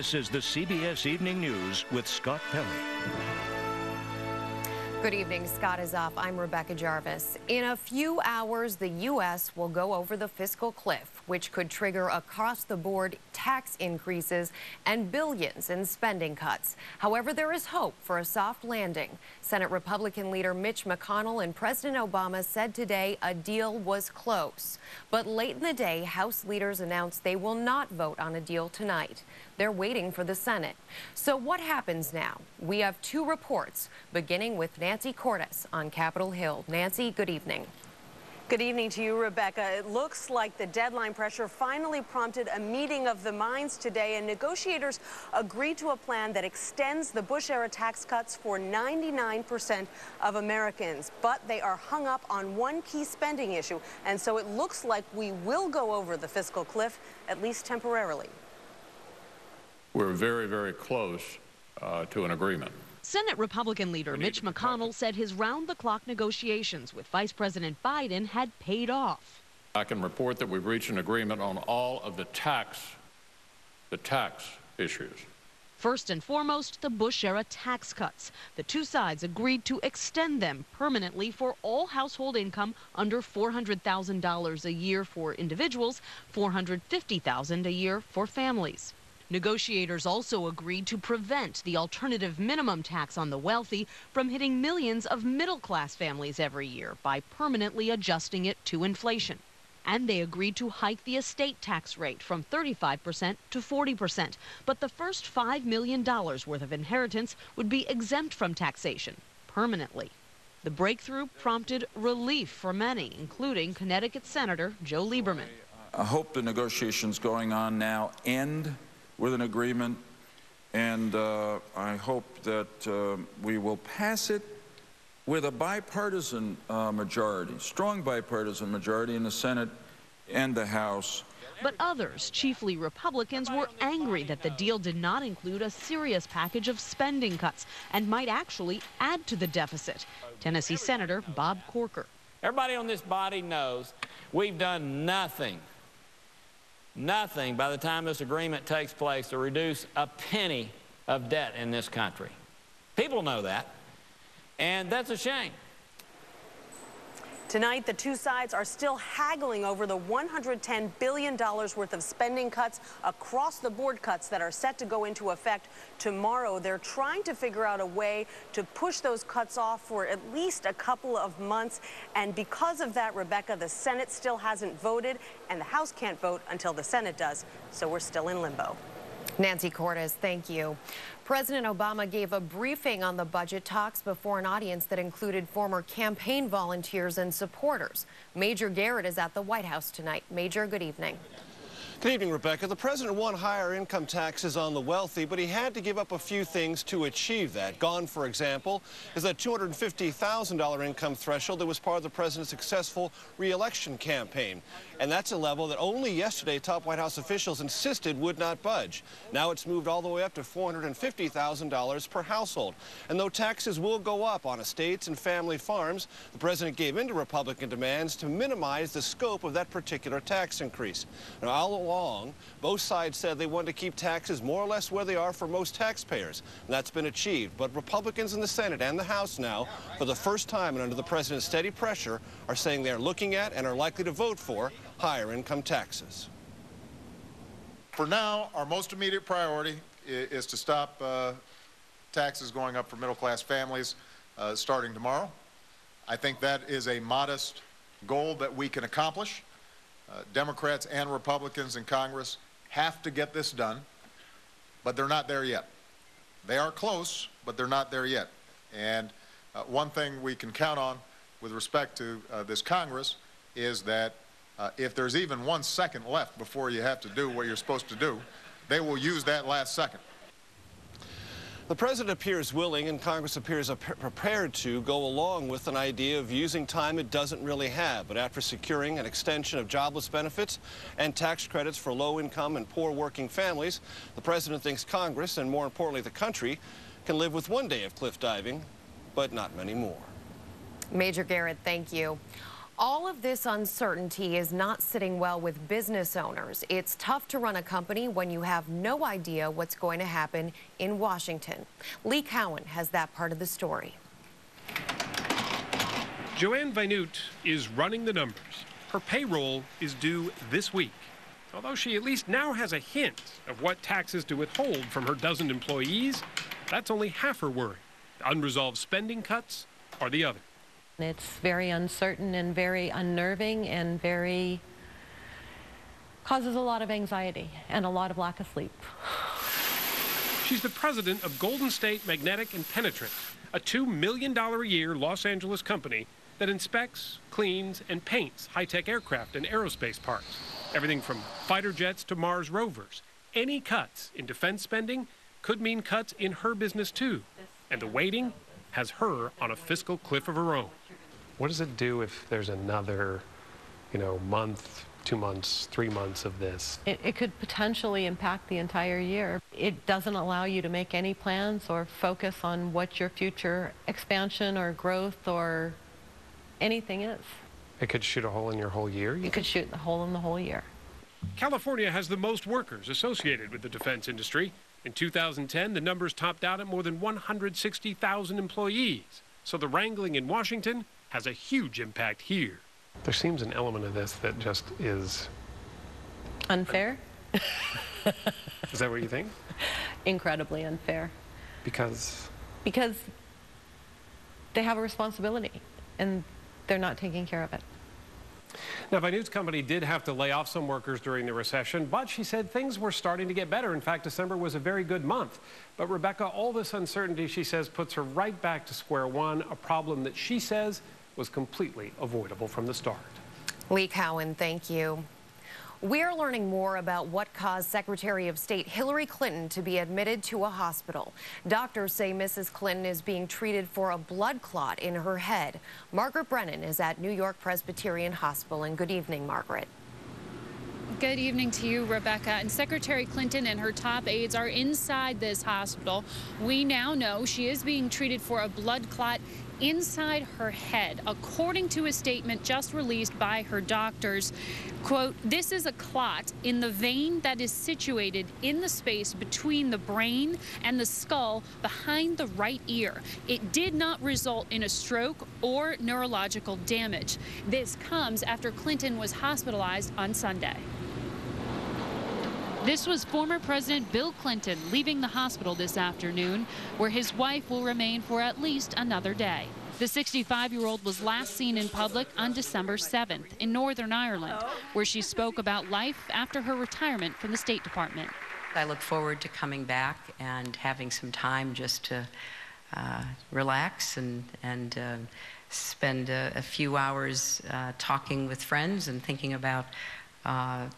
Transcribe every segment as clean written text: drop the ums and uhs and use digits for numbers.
This is the CBS Evening News with Scott Pelley. Good evening. Scott is off. I'm Rebecca Jarvis. In a few hours, the U.S. will go over the fiscal cliff, which could trigger across-the-board tax increases and billions in spending cuts. However, there is hope for a soft landing. Senate Republican leader Mitch McConnell and President Obama said today a deal was close. But late in the day, House leaders announced they will not vote on a deal tonight. They're waiting for the Senate. So what happens now? We have two reports, beginning with Nancy Cordes on Capitol Hill. Nancy, good evening. Good evening to you, Rebecca. It looks like the deadline pressure finally prompted a meeting of the minds today, and negotiators agreed to a plan that extends the Bush-era tax cuts for 99% of Americans. But they are hung up on one key spending issue, and so it looks like we will go over the fiscal cliff, at least temporarily. We're very, very close to an agreement. Senate Republican leader Mitch McConnell said his round-the-clock negotiations with Vice President Biden had paid off. I can report that we've reached an agreement on all of the tax issues. First and foremost, the Bush-era tax cuts. The two sides agreed to extend them permanently for all household income under $400,000 a year for individuals, $450,000 a year for families. Negotiators also agreed to prevent the alternative minimum tax on the wealthy from hitting millions of middle-class families every year by permanently adjusting it to inflation. And they agreed to hike the estate tax rate from 35% to 40%. But the first $5 million worth of inheritance would be exempt from taxation permanently. The breakthrough prompted relief for many, including Connecticut Senator Joe Lieberman. I hope the negotiations going on now end with an agreement, and I hope that we will pass it with a bipartisan majority, strong bipartisan majority in the Senate and the House. But others, chiefly Republicans, were angry that the deal did not include a serious package of spending cuts and might actually add to the deficit. Tennessee Senator Bob Corker. Everybody on this body knows we've done nothing by the time this agreement takes place to reduce a penny of debt in this country. People know that, and that's a shame. Tonight, the two sides are still haggling over the $110 billion worth of spending cuts, across-the-board cuts that are set to go into effect tomorrow. They're trying to figure out a way to push those cuts off for at least a couple of months. And because of that, Rebecca, the Senate still hasn't voted, and the House can't vote until the Senate does. So we're still in limbo. Nancy Cordes, thank you. President Obama gave a briefing on the budget talks before an audience that included former campaign volunteers and supporters. Major Garrett is at the White House tonight. Major, good evening. Good evening, Rebecca. The president won higher income taxes on the wealthy, but he had to give up a few things to achieve that. Gone, for example, is that $250,000 income threshold that was part of the president's successful re-election campaign. And that's a level that only yesterday top White House officials insisted would not budge. Now it's moved all the way up to $450,000 per household. And though taxes will go up on estates and family farms, the president gave in to Republican demands to minimize the scope of that particular tax increase. Now, all along, both sides said they wanted to keep taxes more or less where they are for most taxpayers, and that's been achieved. But Republicans in the Senate and the House now, for the first time and under the president's steady pressure, are saying they're looking at and are likely to vote for higher income taxes. For now, our most immediate priority is to stop taxes going up for middle-class families starting tomorrow. I think that is a modest goal that we can accomplish. Democrats and Republicans in Congress have to get this done, but they're not there yet. They are close, but they're not there yet. And one thing we can count on with respect to this Congress is that if there's even 1 second left before you have to do what you're supposed to do, they will use that last second. The president appears willing, and Congress appears prepared to go along with an idea of using time it doesn't really have. But after securing an extension of jobless benefits and tax credits for low-income and poor working families, the president thinks Congress, and more importantly the country, can live with 1 day of cliff diving, but not many more. Major Garrett, thank you. All of this uncertainty is not sitting well with business owners. It's tough to run a company when you have no idea what's going to happen in Washington. Lee Cowan has that part of the story. Joanne Vinute is running the numbers. Her payroll is due this week, although she at least now has a hint of what taxes to withhold from her dozen employees. That's only half her worry. Unresolved spending cuts are the other. It's very uncertain and very unnerving and causes a lot of anxiety and a lot of lack of sleep. She's the president of Golden State Magnetic and Penetrant, a $2 million a year Los Angeles company that inspects, cleans, and paints high-tech aircraft and aerospace parts. Everything from fighter jets to Mars rovers. Any cuts in defense spending could mean cuts in her business too. And the waiting has her on a fiscal cliff of her own. What does it do if there's another, month, 2 months, 3 months of this? It could potentially impact the entire year. It doesn't allow you to make any plans or focus on what your future expansion or growth or anything is. It could shoot a hole in your whole year? It could shoot a hole in the whole year. California has the most workers associated with the defense industry. In 2010, the numbers topped out at more than 160,000 employees. So the wrangling in Washington has a huge impact here. There seems an element of this that just is... Unfair? Is that what you think? Incredibly unfair. Because? Because they have a responsibility, and they're not taking care of it. Now, Vinute's company did have to lay off some workers during the recession, but she said things were starting to get better. In fact, December was a very good month. But Rebecca, all this uncertainty, she says, puts her right back to square one, a problem that she says was completely avoidable from the start. Lee Cowan, thank you. We're learning more about what caused Secretary of State Hillary Clinton to be admitted to a hospital. Doctors say Mrs. Clinton is being treated for a blood clot in her head. Margaret Brennan is at New York Presbyterian Hospital. And good evening, Margaret. Good evening to you, Rebecca. And Secretary Clinton and her top aides are inside this hospital. We now know she is being treated for a blood clot inside her head, according to a statement just released by her doctors. Quote, "This is a clot in the vein that is situated in the space between the brain and the skull behind the right ear. It did not result in a stroke or neurological damage." This comes after Clinton was hospitalized on Sunday. This was former President Bill Clinton leaving the hospital this afternoon, where his wife will remain for at least another day. The 65-year-old was last seen in public on December 7th in Northern Ireland, where she spoke about life after her retirement from the State Department. I look forward to coming back and having some time just to relax and spend a few hours talking with friends and thinking about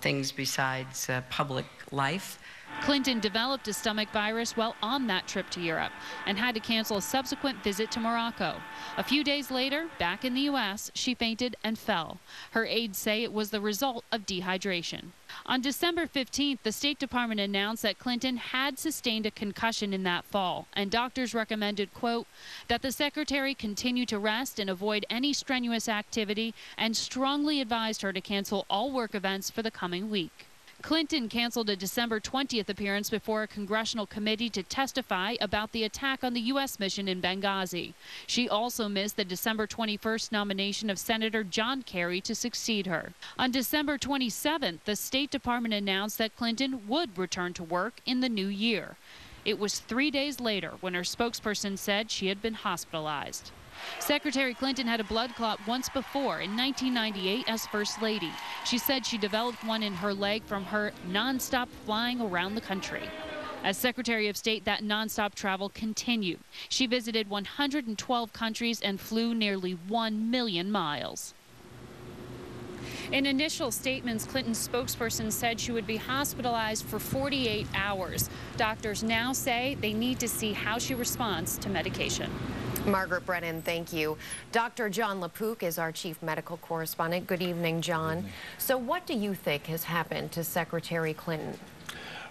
things besides public life. Clinton developed a stomach virus while on that trip to Europe and had to cancel a subsequent visit to Morocco. A few days later, back in the U.S., she fainted and fell. Her aides say it was the result of dehydration. On December 15th, the State Department announced that Clinton had sustained a concussion in that fall, and doctors recommended, quote, that the secretary continue to rest and avoid any strenuous activity, and strongly advised her to cancel all work events for the coming week. Clinton canceled a December 20th appearance before a congressional committee to testify about the attack on the U.S. mission in Benghazi. She also missed the December 21st nomination of Senator John Kerry to succeed her. On December 27th, the State Department announced that Clinton would return to work in the new year. It was 3 days later when her spokesperson said she had been hospitalized. Secretary Clinton had a blood clot once before in 1998 as First Lady. She said she developed one in her leg from her nonstop flying around the country. As Secretary of State, that nonstop travel continued. She visited 112 countries and flew nearly 1 million miles. In initial statements, Clinton's spokesperson said she would be hospitalized for 48 hours. Doctors now say they need to see how she responds to medication. Margaret Brennan, thank you. Dr. John LaPook is our chief medical correspondent. Good evening, John. Good evening. So what do you think has happened to Secretary Clinton?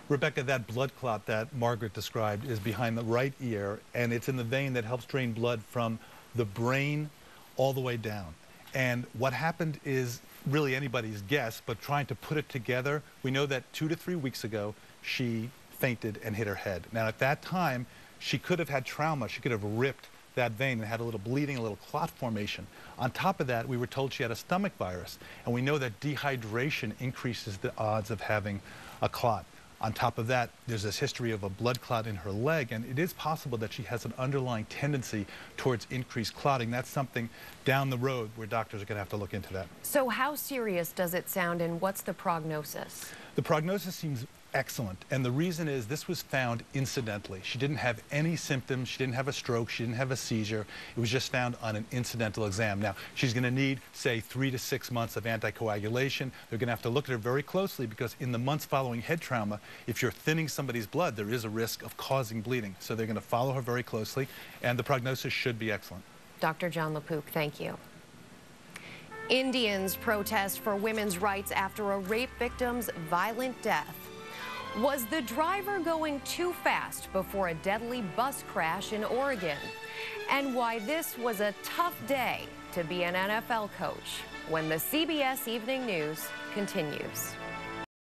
Rebecca, that blood clot that Margaret described is behind the right ear, and it's in the vein that helps drain blood from the brain all the way down. And what happened is really anybody's guess, but trying to put it together, we know that 2 to 3 weeks ago, she fainted and hit her head. Now, at that time, she could have had trauma. She could have ripped that vein and had a little bleeding, a little clot formation. On top of that, we were told she had a stomach virus, and we know that dehydration increases the odds of having a clot. On top of that, there's this history of a blood clot in her leg, and it is possible that she has an underlying tendency towards increased clotting. That's something down the road where doctors are going to have to look into that. So how serious does it sound, and what's the prognosis? The prognosis seems excellent, and the reason is this was found incidentally. She didn't have any symptoms, she didn't have a stroke, she didn't have a seizure. It was just found on an incidental exam. Now, she's going to need, say, 3 to 6 months of anticoagulation. They're going to have to look at her very closely because in the months following head trauma, if you're thinning somebody's blood, there is a risk of causing bleeding. So they're going to follow her very closely, and the prognosis should be excellent. Dr. John LaPook, thank you. Indians protest for women's rights after a rape victim's violent death. Was the driver going too fast before a deadly bus crash in Oregon? And why this was a tough day to be an NFL coach when the CBS Evening News continues.